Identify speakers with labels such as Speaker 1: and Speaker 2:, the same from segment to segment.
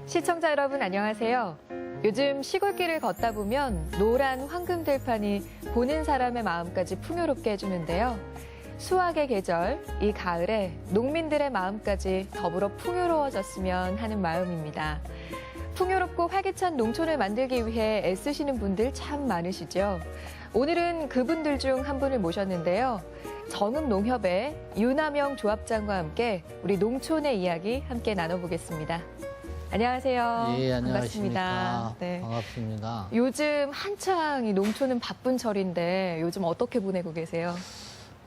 Speaker 1: 시청자 여러분 안녕하세요. 요즘 시골길을 걷다 보면 노란 황금 들판이 보는 사람의 마음까지 풍요롭게 해주는데요. 수확의 계절, 이 가을에 농민들의 마음까지 더불어 풍요로워졌으면 하는 마음입니다. 풍요롭고 활기찬 농촌을 만들기 위해 애쓰시는 분들 참 많으시죠. 오늘은 그분들 중 한 분을 모셨는데요. 정읍농협의 윤하명 조합장과 함께 우리 농촌의 이야기 함께 나눠보겠습니다. 안녕하세요.
Speaker 2: 예, 안녕하십니까.
Speaker 1: 반갑습니다. 네.
Speaker 2: 반갑습니다.
Speaker 1: 요즘 한창 이 농촌은 바쁜 철인데 요즘 어떻게 보내고 계세요?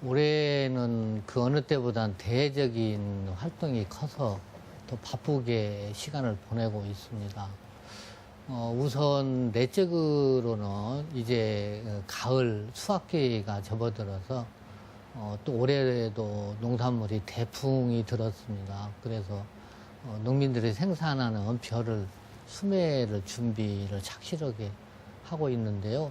Speaker 2: 올해는 그 어느 때보단 대외적인 활동이 커서 더 바쁘게 시간을 보내고 있습니다. 우선 내적으로는 이제 가을 수확기가 접어들어서 또 올해도 농산물이 대풍이 들었습니다. 그래서 농민들이 생산하는 벼를 수매를 준비를 착실하게 하고 있는데요.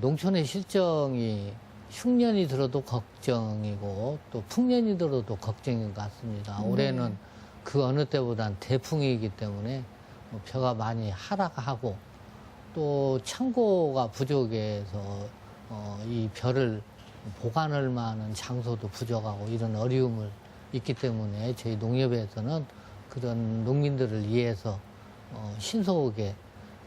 Speaker 2: 농촌의 실정이 흉년이 들어도 걱정이고 또 풍년이 들어도 걱정인 것 같습니다. 올해는 그 어느 때보단 대풍이기 때문에 벼가 많이 하락하고 또 창고가 부족해서 이 벼를 보관할 만한 장소도 부족하고 이런 어려움을 있기 때문에 저희 농협에서는 그런 농민들을 위해서 신속하게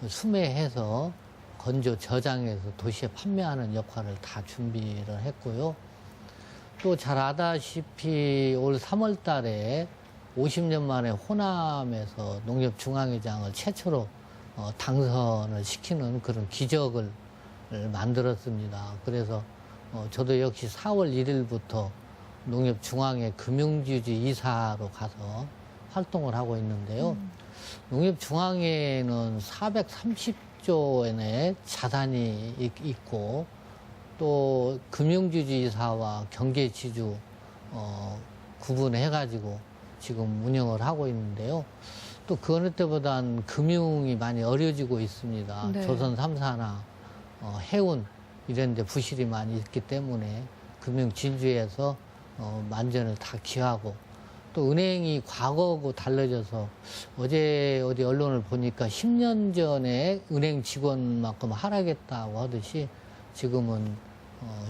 Speaker 2: 수매해서 건조 저장해서 도시에 판매하는 역할을 다 준비를 했고요. 또 잘 아다시피 올 3월 달에 50년 만에 호남에서 농협중앙회장을 최초로 당선을 시키는 그런 기적을 만들었습니다. 그래서 저도 역시 4월 1일부터 농협중앙회 금융주지 이사로 가서 활동을 하고 있는데요. 농협중앙회는 430조 원의 자산이 있고 또 금융주지 이사와 경계지주 구분해가지고 지금 운영을 하고 있는데요. 또 그 어느 때보단 금융이 많이 어려지고 있습니다.
Speaker 1: 네.
Speaker 2: 조선 3사나 해운 이런 데 부실이 많이 있기 때문에 금융 진주에서 만전을 다 기하고 또 은행이 과거하고 달라져서 어제 어디 언론을 보니까 10년 전에 은행 직원만큼 하락했다고 하듯이 지금은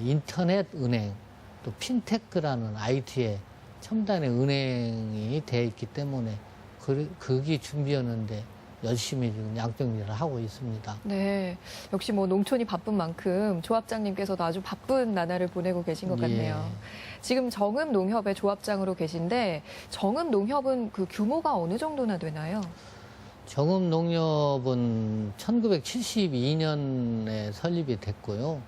Speaker 2: 인터넷 은행 또 핀테크라는 IT의 첨단의 은행이 돼 있기 때문에 거기 준비하는데 열심히 지금 양정리를 하고 있습니다.
Speaker 1: 네, 역시 뭐 농촌이 바쁜 만큼 조합장님께서도 아주 바쁜 나날을 보내고 계신 것 같네요.
Speaker 2: 예.
Speaker 1: 지금 정읍농협의 조합장으로 계신데 정읍농협은 그 규모가 어느 정도나 되나요?
Speaker 2: 정읍농협은 1972년에 설립이 됐고요.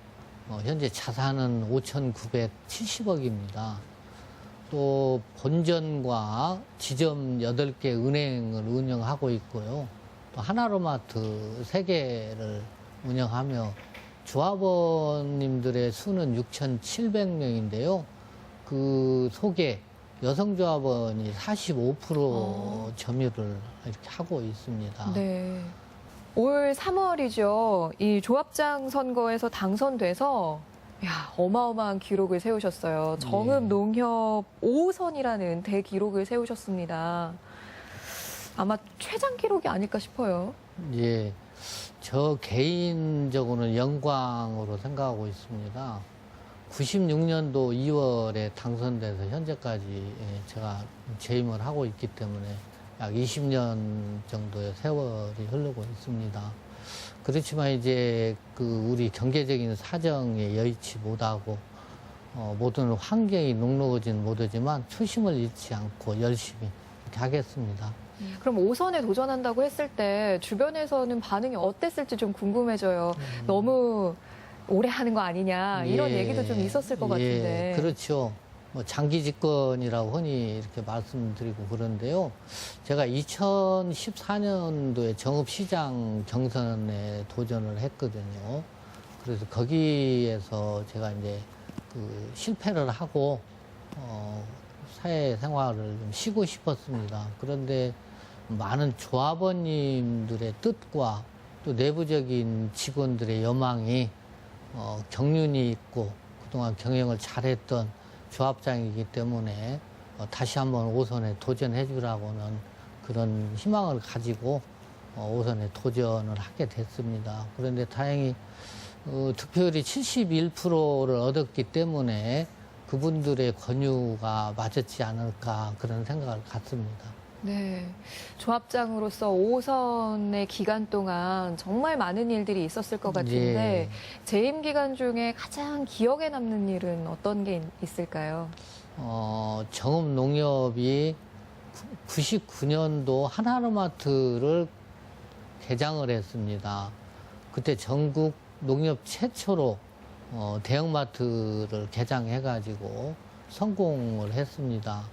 Speaker 2: 현재 자산은 5,970억입니다. 또 본전과 지점 8개 은행을 운영하고 있고요. 또 하나로마트 3개를 운영하며 조합원님들의 수는 6,700명인데요. 그 속에 여성조합원이 45% 점유를 이렇게 하고 있습니다.
Speaker 1: 네. 올 3월이죠. 이 조합장 선거에서 당선돼서 어마어마한 기록을 세우셨어요. 정읍농협 5선이라는 대기록을 세우셨습니다. 아마 최장 기록이 아닐까 싶어요.
Speaker 2: 예, 저 개인적으로는 영광으로 생각하고 있습니다. 96년도 2월에 당선돼서 현재까지 제가 재임을 하고 있기 때문에 약 20년 정도의 세월이 흐르고 있습니다. 그렇지만 이제 우리 경제적인 사정에 여의치 못하고 모든 환경이 녹록하지는 못하지만 초심을 잃지 않고 열심히 이렇게 하겠습니다.
Speaker 1: 그럼 5선에 도전한다고 했을 때 주변에서는 반응이 어땠을지 좀 궁금해져요. 너무 오래 하는 거 아니냐 이런 얘기도 좀 있었을 것 같은데.
Speaker 2: 그렇죠. 장기 집권이라고 흔히 이렇게 말씀드리고 그런데요. 제가 2014년도에 정읍시장 경선에 도전을 했거든요. 그래서 거기에서 제가 이제 실패를 하고 사회생활을 좀 쉬고 싶었습니다. 그런데 많은 조합원님들의 뜻과 또 내부적인 직원들의 여망이 경륜이 있고 그동안 경영을 잘했던 조합장이기 때문에 다시 한번 5선에 도전해 주라고는 그런 희망을 가지고 오선에 도전을 하게 됐습니다. 그런데 다행히 득표율이 71%를 얻었기 때문에 그분들의 권유가 맞았지 않을까 그런 생각을 갖습니다.
Speaker 1: 네. 조합장으로서 5선의 기간 동안 정말 많은 일들이 있었을 것 같은데
Speaker 2: 예.
Speaker 1: 재임 기간 중에 가장 기억에 남는 일은 어떤 게 있을까요?
Speaker 2: 정읍 농협이 99년도 하나로마트를 개장을 했습니다. 그때 전국 농협 최초로 대형마트를 개장해가지고 성공을 했습니다.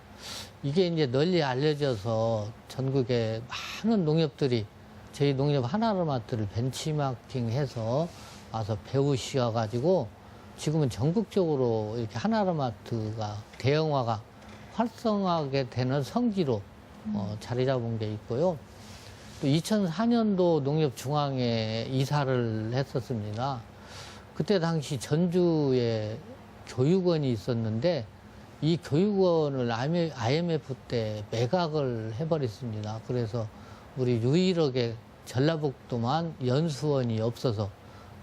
Speaker 2: 이게 이제 널리 알려져서 전국의 많은 농협들이 저희 농협 하나로마트를 벤치마킹해서 와서 배우셔가지고 지금은 전국적으로 이렇게 하나로마트가 대형화가 활성화하게 되는 성지로 자리 잡은 게 있고요. 또 2004년도 농협중앙에 이사를 했었습니다. 그때 당시 전주에 교육원이 있었는데 이 교육원을 IMF 때 매각을 해버렸습니다. 그래서 우리 유일하게 전라북도만 연수원이 없어서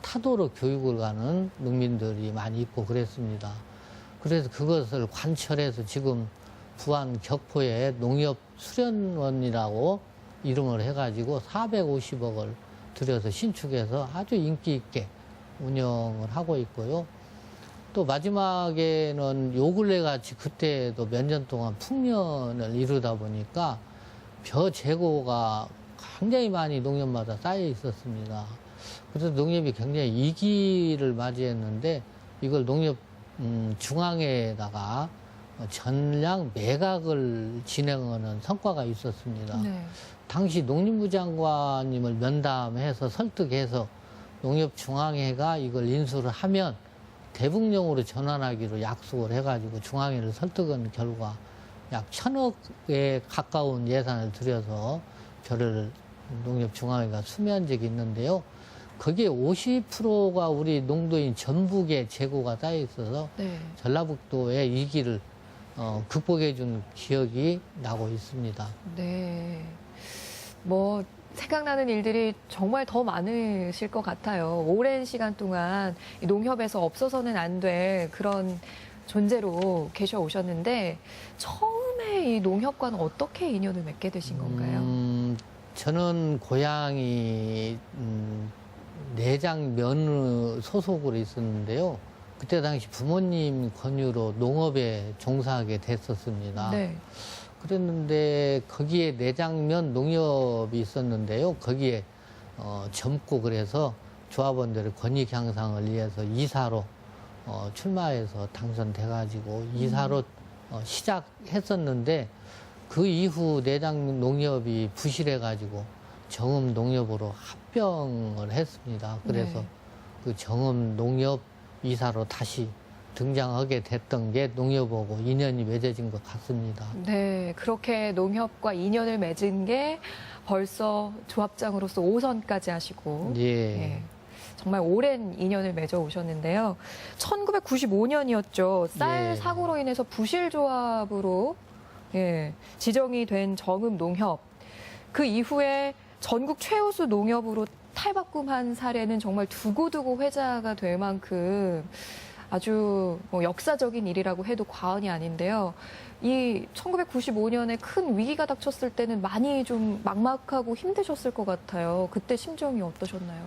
Speaker 2: 타도로 교육을 가는 농민들이 많이 있고 그랬습니다. 그래서 그것을 관철해서 지금 부안 격포에 농협 수련원이라고 이름을 해가지고 450억을 들여서 신축해서 아주 인기 있게 운영을 하고 있고요. 또 마지막에는 요 근래 같이 그때도 몇 년 동안 풍년을 이루다 보니까 벼 재고가 굉장히 많이 농협마다 쌓여 있었습니다. 그래서 농협이 굉장히 위기를 맞이했는데 이걸 농협 중앙에다가 전량 매각을 진행하는 성과가 있었습니다.
Speaker 1: 네.
Speaker 2: 당시 농림부 장관님을 면담해서 설득해서 농협중앙회가 이걸 인수를 하면 대북용으로 전환하기로 약속을 해가지고 중앙회를 설득한 결과 약 1,000억에 가까운 예산을 들여서 벼를 농협중앙회가 수매한 적이 있는데요. 거기에 50%가 우리 농도인 전북에 재고가 쌓여 있어서
Speaker 1: 네.
Speaker 2: 전라북도의 위기를 극복해 준 기억이 나고 있습니다.
Speaker 1: 네. 뭐 생각나는 일들이 정말 더 많으실 것 같아요. 오랜 시간 동안 이 농협에서 없어서는 안 될 그런 존재로 계셔 오셨는데 처음에 이 농협과는 어떻게 인연을 맺게 되신 건가요?
Speaker 2: 저는 고향이 내장면 소속으로 있었는데요. 그때 당시 부모님 권유로 농업에 종사하게 됐었습니다.
Speaker 1: 네.
Speaker 2: 그랬는데 거기에 내장면 농협이 있었는데요. 거기에 젊고 그래서 조합원들의 권익 향상을 위해서 이사로 출마해서 당선돼가지고 이사로 시작했었는데 그 이후 내장 농협이 부실해가지고 정읍 농협으로 합병을 했습니다. 그래서
Speaker 1: 네.
Speaker 2: 그 정읍 농협 이사로 다시 등장하게 됐던 게 농협하고 인연이 맺어진 것 같습니다.
Speaker 1: 네, 그렇게 농협과 인연을 맺은 게 벌써 조합장으로서 5선까지 하시고
Speaker 2: 예.
Speaker 1: 정말 오랜 인연을 맺어 오셨는데요. 1995년이었죠. 쌀
Speaker 2: 예.
Speaker 1: 사고로 인해서 부실조합으로 지정이 된 정읍 농협. 그 이후에 전국 최우수 농협으로 탈바꿈한 사례는 정말 두고두고 회자가 될 만큼 아주 역사적인 일이라고 해도 과언이 아닌데요. 이 1995년에 큰 위기가 닥쳤을 때는 많이 좀 막막하고 힘드셨을 것 같아요. 그때 심정이 어떠셨나요?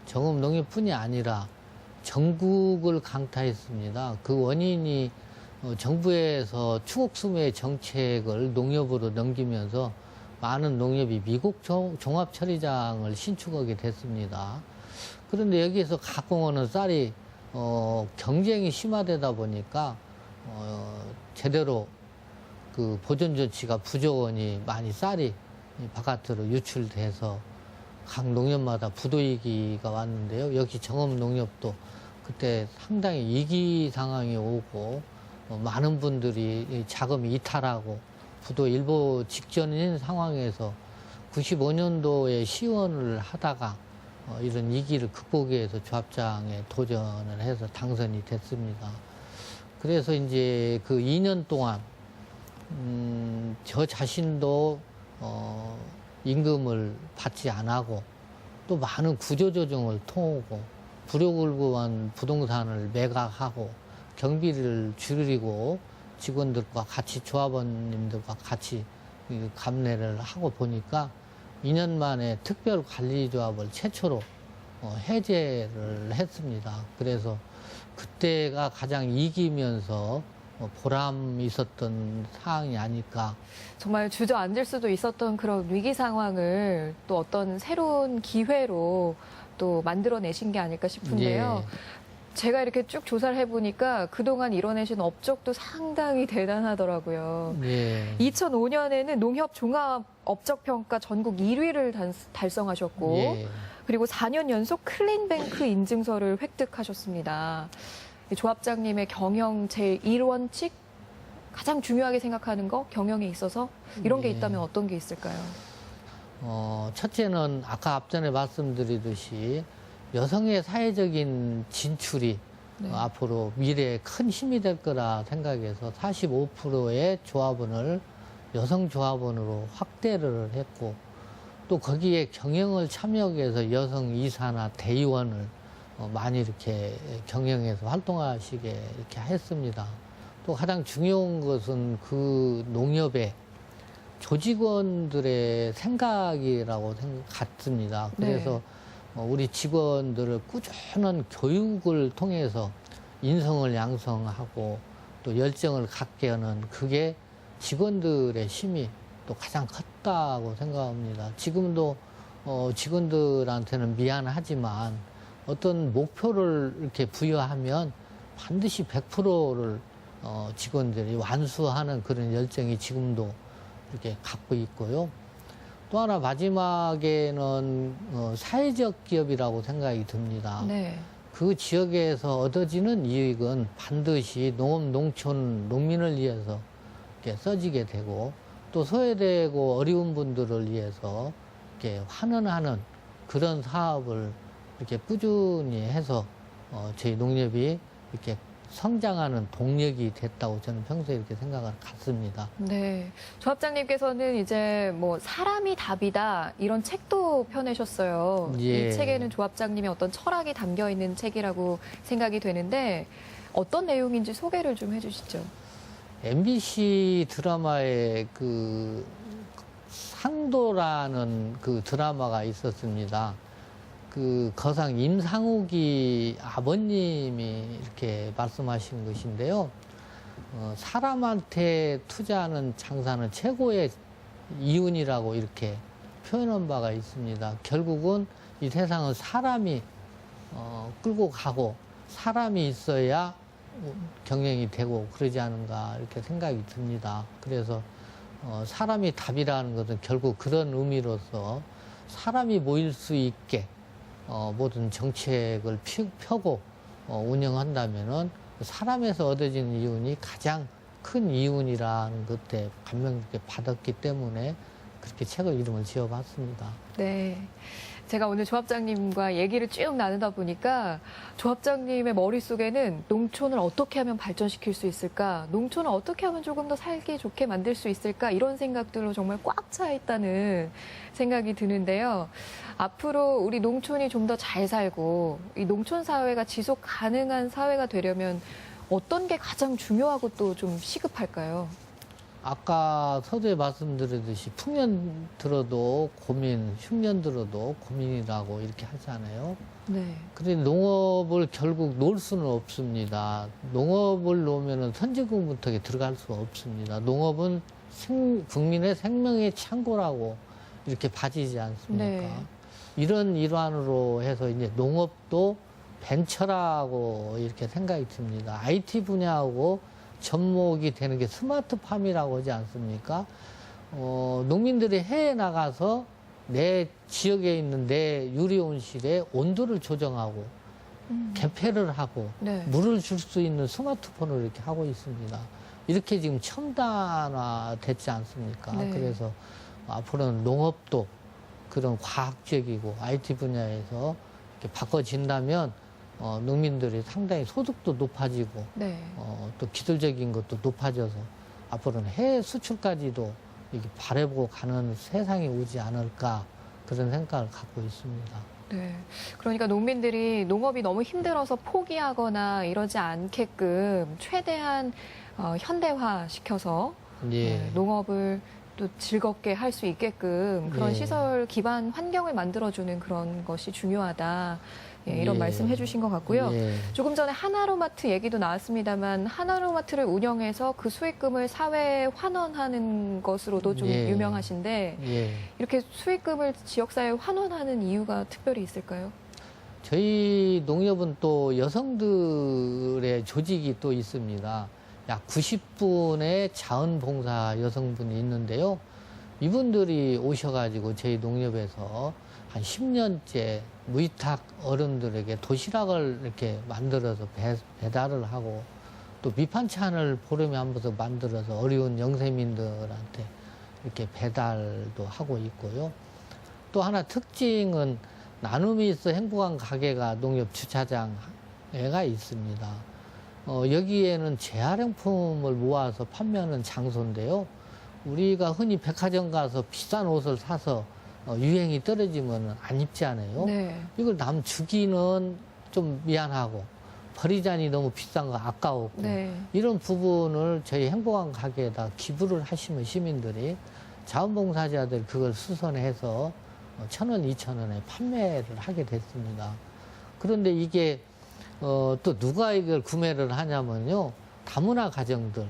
Speaker 2: 정읍 농협뿐이 아니라 전국을 강타했습니다. 그 원인이 정부에서 추곡수매 정책을 농협으로 넘기면서 많은 농협이 미국 종합처리장을 신축하게 됐습니다. 그런데 여기에서 갖고 오는 쌀이 경쟁이 심화되다 보니까 제대로 그 보존 조치가 부족하니 많이 쌀이 바깥으로 유출돼서 각 농협마다 부도위기가 왔는데요. 역시 정읍농협도 그때 상당히 위기 상황이 오고 많은 분들이 자금이 이탈하고 부도 일보 직전인 상황에서 95년도에 시원을 하다가 이런 위기를 극복하기 위해서 조합장에 도전을 해서 당선이 됐습니다. 그래서 이제 그 2년 동안 저 자신도 임금을 받지 않고 또 많은 구조조정을 통하고 불효불구한 부동산을 매각하고 경비를 줄이고 직원들과 같이 조합원님들과 같이 감내를 하고 보니까 2년 만에 특별관리조합을 최초로 해제를 했습니다. 그래서 그때가 가장 이기면서 보람 있었던 사항이 아닐까.
Speaker 1: 정말 주저앉을 수도 있었던 그런 위기 상황을 또 어떤 새로운 기회로 또 만들어내신 게 아닐까 싶은데요.
Speaker 2: 예.
Speaker 1: 제가 이렇게 쭉 조사를 해보니까 그동안 이뤄내신 업적도 상당히 대단하더라고요.
Speaker 2: 예.
Speaker 1: 2005년에는 농협 종합 업적평가 전국 1위를 달성하셨고
Speaker 2: 예.
Speaker 1: 그리고 4년 연속 클린뱅크 인증서를 획득하셨습니다. 이 조합장님의 경영 제1원칙 가장 중요하게 생각하는 거 경영에 있어서 이런 게
Speaker 2: 예.
Speaker 1: 있다면 어떤 게 있을까요?
Speaker 2: 첫째는 아까 앞전에 말씀드리듯이 여성의 사회적인 진출이
Speaker 1: 네.
Speaker 2: 앞으로 미래에 큰 힘이 될 거라 생각해서 45%의 조합원을 여성 조합원으로 확대를 했고 또 거기에 경영을 참여하기 위해서 여성 이사나 대의원을 많이 이렇게 경영해서 활동하시게 이렇게 했습니다. 또 가장 중요한 것은 그 농협의 조직원들의 생각이라고 같습니다. 그래서
Speaker 1: 네.
Speaker 2: 우리 직원들을 꾸준한 교육을 통해서 인성을 양성하고 또 열정을 갖게 하는 그게 직원들의 힘이 또 가장 컸다고 생각합니다. 지금도 직원들한테는 미안하지만 어떤 목표를 이렇게 부여하면 반드시 100%를 직원들이 완수하는 그런 열정이 지금도 이렇게 갖고 있고요. 또 하나 마지막에는 사회적 기업이라고 생각이 듭니다.
Speaker 1: 네.
Speaker 2: 그 지역에서 얻어지는 이익은 반드시 농업, 농촌, 농민을 위해서 이렇게 써지게 되고 또 소외되고 어려운 분들을 위해서 이렇게 환원하는 그런 사업을 이렇게 꾸준히 해서 저희 농협이 이렇게 성장하는 동력이 됐다고 저는 평소에 이렇게 생각을 갖습니다.
Speaker 1: 네. 조합장님께서는 이제 뭐 사람이 답이다 이런 책도 펴내셨어요.
Speaker 2: 예.
Speaker 1: 이 책에는 조합장님의 어떤 철학이 담겨 있는 책이라고 생각이 되는데 어떤 내용인지 소개를 좀 해주시죠.
Speaker 2: MBC 드라마에 그 상도라는 그 드라마가 있었습니다. 그 거상 임상욱이 아버님이 이렇게 말씀하신 것인데요. 사람한테 투자하는 장사는 최고의 이윤이라고 이렇게 표현한 바가 있습니다. 결국은 이 세상은 사람이 끌고 가고 사람이 있어야 경영이 되고 그러지 않은가 이렇게 생각이 듭니다. 그래서 사람이 답이라는 것은 결국 그런 의미로서 사람이 모일 수 있게 모든 정책을 펴고 운영한다면은 사람에서 얻어지는 이윤이 가장 큰 이윤이라는 것에 감명 깊게 받았기 때문에 그렇게 책을 이름을 지어봤습니다.
Speaker 1: 네. 제가 오늘 조합장님과 얘기를 쭉 나누다 보니까 조합장님의 머릿속에는 농촌을 어떻게 하면 발전시킬 수 있을까? 농촌을 어떻게 하면 조금 더 살기 좋게 만들 수 있을까? 이런 생각들로 정말 꽉 차 있다는 생각이 드는데요. 앞으로 우리 농촌이 좀 더 잘 살고 이 농촌 사회가 지속 가능한 사회가 되려면 어떤 게 가장 중요하고 또 좀 시급할까요?
Speaker 2: 아까 서두에 말씀드렸듯이 풍년 들어도 고민, 흉년 들어도 고민이라고 이렇게 하잖아요.
Speaker 1: 네.
Speaker 2: 그런데 농업을 결국 놓을 수는 없습니다. 농업을 놓으면 선진국부터 들어갈 수 없습니다. 농업은 국민의 생명의 창고라고 이렇게 봐지지 않습니까?
Speaker 1: 네.
Speaker 2: 이런 일환으로 해서 이제 농업도 벤처라고 이렇게 생각이 듭니다. IT 분야하고 접목이 되는 게 스마트팜이라고 하지 않습니까? 농민들이 해외에 나가서 내 지역에 있는 내 유리온실에 온도를 조정하고 개폐를 하고
Speaker 1: 네.
Speaker 2: 물을 줄 수 있는 스마트폰을 이렇게 하고 있습니다. 이렇게 지금 첨단화 됐지 않습니까?
Speaker 1: 네.
Speaker 2: 그래서 앞으로는 농업도 그런 과학적이고 IT 분야에서 이렇게 바꿔진다면 농민들이 상당히 소득도 높아지고
Speaker 1: 네.
Speaker 2: 또 기술적인 것도 높아져서 앞으로는 해외 수출까지도 이렇게 바라보고 가는 세상이 오지 않을까 그런 생각을 갖고 있습니다.
Speaker 1: 네. 그러니까 농민들이 농업이 너무 힘들어서 포기하거나 이러지 않게끔 최대한 현대화 시켜서
Speaker 2: 예.
Speaker 1: 농업을 또 즐겁게 할 수 있게끔 그런
Speaker 2: 예.
Speaker 1: 시설 기반 환경을 만들어주는 그런 것이 중요하다. 이런
Speaker 2: 예.
Speaker 1: 말씀 해주신 것 같고요.
Speaker 2: 예.
Speaker 1: 조금 전에 하나로마트 얘기도 나왔습니다만 하나로마트를 운영해서 그 수익금을 사회에 환원하는 것으로도 좀
Speaker 2: 예.
Speaker 1: 유명하신데
Speaker 2: 예.
Speaker 1: 이렇게 수익금을 지역사회에 환원하는 이유가 특별히 있을까요?
Speaker 2: 저희 농협은 또 여성들의 조직이 또 있습니다. 약 90분의 자원봉사 여성분이 있는데요. 이분들이 오셔가지고 저희 농협에서 한 10년째 무위탁 어른들에게 도시락을 이렇게 만들어서 배달을 하고 또 밑반찬을 보름에 한 번씩 만들어서 어려운 영세민들한테 이렇게 배달도 하고 있고요. 또 하나 특징은 나눔이 있어 행복한 가게가 농협 주차장에가 있습니다. 여기에는 재활용품을 모아서 판매하는 장소인데요. 우리가 흔히 백화점 가서 비싼 옷을 사서 유행이 떨어지면 안 입잖아요.
Speaker 1: 네.
Speaker 2: 이걸 남 주기는 좀 미안하고 버리자니 너무 비싼 거 아까웠고
Speaker 1: 네.
Speaker 2: 이런 부분을 저희 행복한 가게에다 기부를 하시면 시민들이 자원봉사자들 그걸 수선해서 1,000원, 2,000원에 판매를 하게 됐습니다. 그런데 이게 또 누가 이걸 구매를 하냐면요. 다문화 가정들,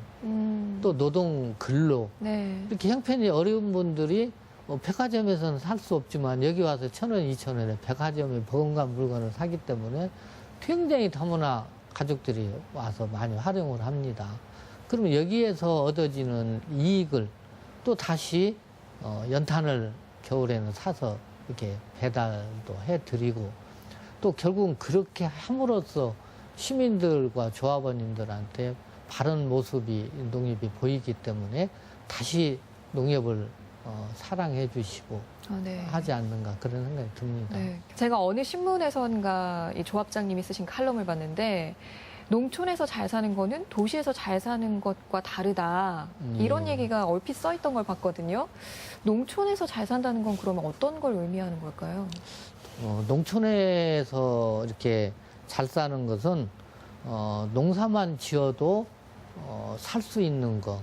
Speaker 2: 또 노동 근로
Speaker 1: 네.
Speaker 2: 이렇게 형편이 어려운 분들이 백화점에서는 살 수 없지만 여기 와서 1,000원, 2,000원에 백화점에 버금간 물건을 사기 때문에 굉장히 다문화 가족들이 와서 많이 활용을 합니다. 그러면 여기에서 얻어지는 이익을 또 다시 연탄을 겨울에는 사서 이렇게 배달도 해드리고 또 결국은 그렇게 함으로써 시민들과 조합원님들한테 바른 모습이 농협이 보이기 때문에 다시 농협을 사랑해 주시고
Speaker 1: 네.
Speaker 2: 하지 않는가 그런 생각이 듭니다.
Speaker 1: 네. 제가 어느 신문에선가 이 조합장님이 쓰신 칼럼을 봤는데 농촌에서 잘 사는 거는 도시에서 잘 사는 것과 다르다. 이런 얘기가 얼핏 써 있던 걸 봤거든요. 농촌에서 잘 산다는 건 그러면 어떤 걸 의미하는 걸까요?
Speaker 2: 농촌에서 이렇게 잘 사는 것은 농사만 지어도 살 수 있는 거,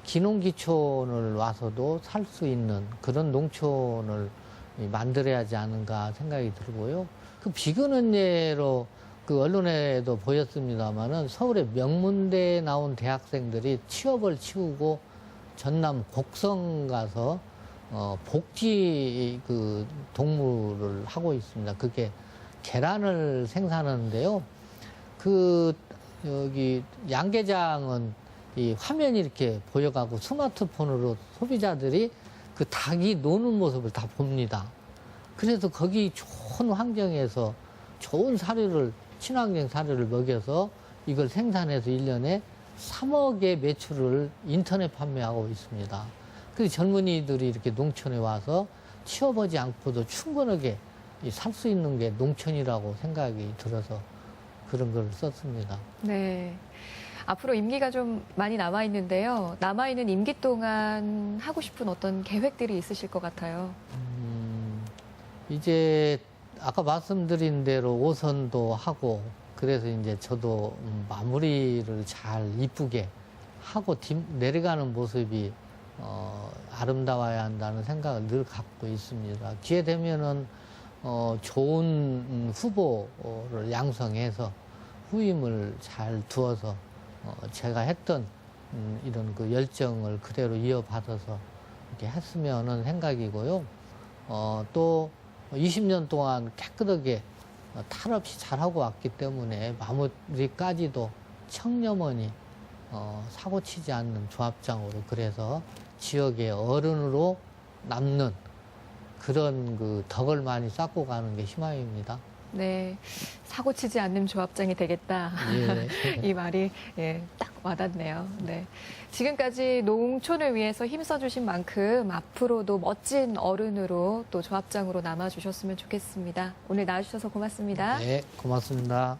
Speaker 2: 기농기촌을 와서도 살 수 있는 그런 농촌을 만들어야 하지 않은가 생각이 들고요. 그 비근한 예로 그 언론에도 보였습니다만은 서울의 명문대에 나온 대학생들이 취업을 치우고 전남 곡성 가서 복지 그 동물을 하고 있습니다. 그게 계란을 생산하는데요. 여기 양계장은 이 화면이 이렇게 보여가고 스마트폰으로 소비자들이 그 닭이 노는 모습을 다 봅니다. 그래서 거기 좋은 환경에서 좋은 사료를, 친환경 사료를 먹여서 이걸 생산해서 1년에 3억의 매출을 인터넷 판매하고 있습니다. 그 젊은이들이 이렇게 농촌에 와서 취업하지 않고도 충분하게 살 수 있는 게 농촌이라고 생각이 들어서 그런 걸 썼습니다.
Speaker 1: 네. 앞으로 임기가 좀 많이 남아 있는데요. 남아 있는 임기 동안 하고 싶은 어떤 계획들이 있으실 것 같아요.
Speaker 2: 이제 아까 말씀드린 대로 오선도 하고 그래서 이제 저도 마무리를 잘 이쁘게 하고 내려가는 모습이 아름다워야 한다는 생각을 늘 갖고 있습니다. 기회 되면은 좋은 후보를 양성해서 후임을 잘 두어서 제가 했던 이런 그 열정을 그대로 이어받아서 이렇게 했으면 하는 생각이고요. 또 20년 동안 깨끗하게 탈 없이 잘하고 왔기 때문에 마무리까지도 청렴하니 사고 치지 않는 조합장으로 그래서 지역의 어른으로 남는 그런 그 덕을 많이 쌓고 가는 게 희망입니다.
Speaker 1: 네. 사고 치지 않는 조합장이 되겠다.
Speaker 2: 예.
Speaker 1: 이 말이 딱 와닿네요. 네. 지금까지 농촌을 위해서 힘써주신 만큼 앞으로도 멋진 어른으로 또 조합장으로 남아주셨으면 좋겠습니다. 오늘 나와주셔서 고맙습니다.
Speaker 2: 네, 고맙습니다.